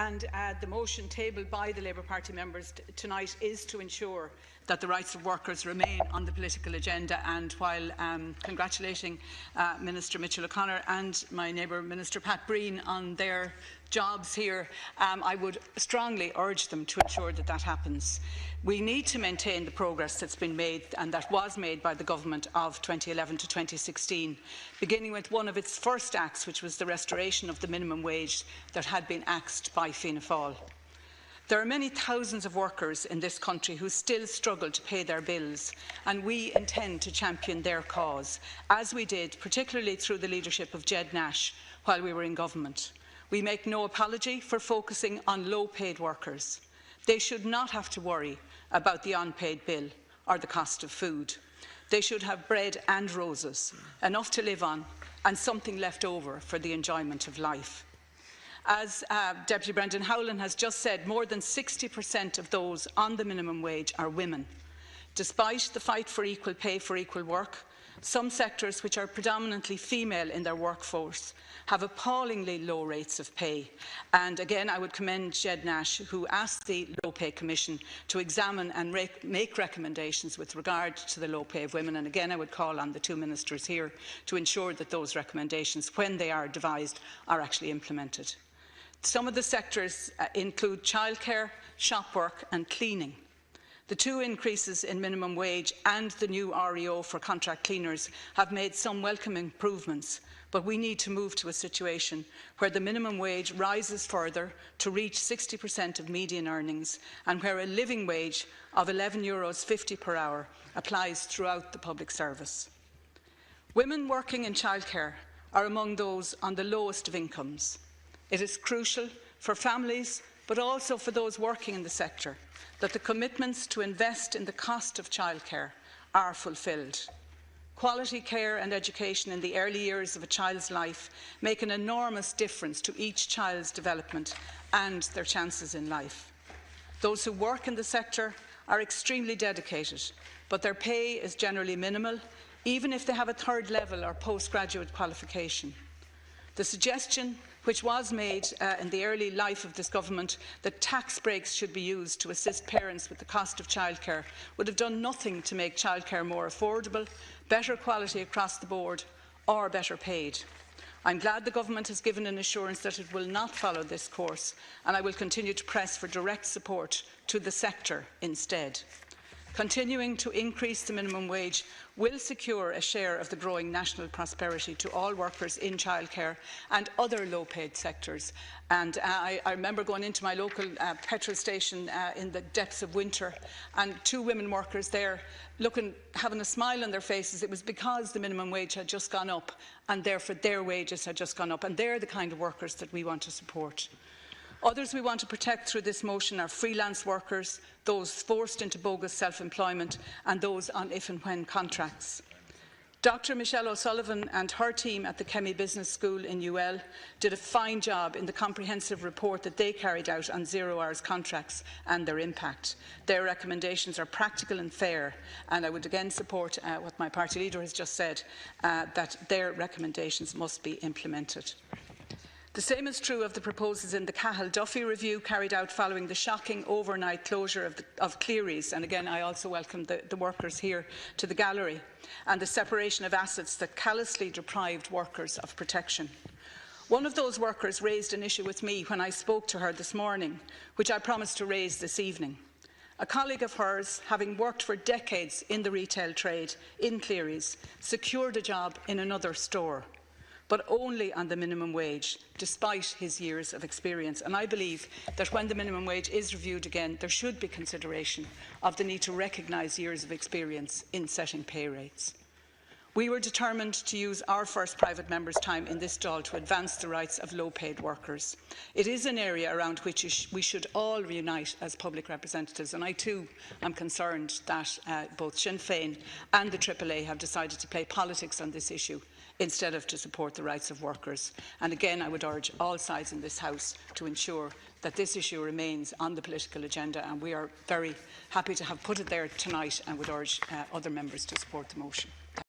And the motion tabled by the Labour Party members tonight is to ensure that the rights of workers remain on the political agenda. And while congratulating Minister Mitchell O'Connor and my neighbour Minister Pat Breen on their jobs here, I would strongly urge them to ensure that that happens. We need to maintain the progress that's been made and that was made by the government of 2011 to 2016, beginning with one of its first acts, which was the restoration of the minimum wage that had been axed by Fianna Fáil. There are many thousands of workers in this country who still struggle to pay their bills, and we intend to champion their cause, as we did particularly through the leadership of Ged Nash while we were in government. We make no apology for focusing on low-paid workers. They should not have to worry about the unpaid bill or the cost of food. They should have bread and roses, enough to live on, and something left over for the enjoyment of life. As Deputy Brendan Howlin has just said, more than 60% of those on the minimum wage are women. Despite the fight for equal pay for equal work, some sectors which are predominantly female in their workforce have appallingly low rates of pay. And again, I would commend Ged Nash, who asked the Low Pay Commission to examine and make recommendations with regard to the low pay of women. And again, I would call on the two ministers here to ensure that those recommendations, when they are devised, are actually implemented. Some of the sectors include childcare, shop work and cleaning. The two increases in minimum wage and the new REO for contract cleaners have made some welcome improvements, but we need to move to a situation where the minimum wage rises further to reach 60% of median earnings and where a living wage of €11.50 per hour applies throughout the public service. Women working in childcare are among those on the lowest of incomes. It is crucial for families, but also for those working in the sector, that the commitments to invest in the cost of childcare are fulfilled. Quality care and education in the early years of a child's life make an enormous difference to each child's development and their chances in life. Those who work in the sector are extremely dedicated, but their pay is generally minimal, even if they have a third level or postgraduate qualification. The suggestion, which was made in the early life of this government, that tax breaks should be used to assist parents with the cost of childcare, would have done nothing to make childcare more affordable, better quality across the board, or better paid. I'm glad the government has given an assurance that it will not follow this course, and I will continue to press for direct support to the sector instead. Continuing to increase the minimum wage will secure a share of the growing national prosperity to all workers in childcare and other low-paid sectors. And I remember going into my local petrol station in the depths of winter, and two women workers there having a smile on their faces. It was because the minimum wage had just gone up, and therefore their wages had just gone up. And they're the kind of workers that we want to support. Others we want to protect through this motion are freelance workers, those forced into bogus self-employment and those on if and when contracts. Dr Michelle O'Sullivan and her team at the Kemmy Business School in UL did a fine job in the comprehensive report that they carried out on zero-hours contracts and their impact. Their recommendations are practical and fair, and I would again support what my party leader has just said, that their recommendations must be implemented. The same is true of the proposals in the Cahill-Duffy review carried out following the shocking overnight closure of Cleary's, and again I also welcome the workers here to the gallery, and the separation of assets that callously deprived workers of protection. One of those workers raised an issue with me when I spoke to her this morning, which I promised to raise this evening. A colleague of hers, having worked for decades in the retail trade in Cleary's, secured a job in another store, but only on the minimum wage, despite his years of experience. And I believe that when the minimum wage is reviewed again, there should be consideration of the need to recognise years of experience in setting pay rates. We were determined to use our first private member's time in this Dáil to advance the rights of low-paid workers. It is an area around which we should all reunite as public representatives, and I too am concerned that both Sinn Féin and the AAA have decided to play politics on this issue instead of to support the rights of workers. And again, I would urge all sides in this House to ensure that this issue remains on the political agenda, and we are very happy to have put it there tonight and would urge other members to support the motion.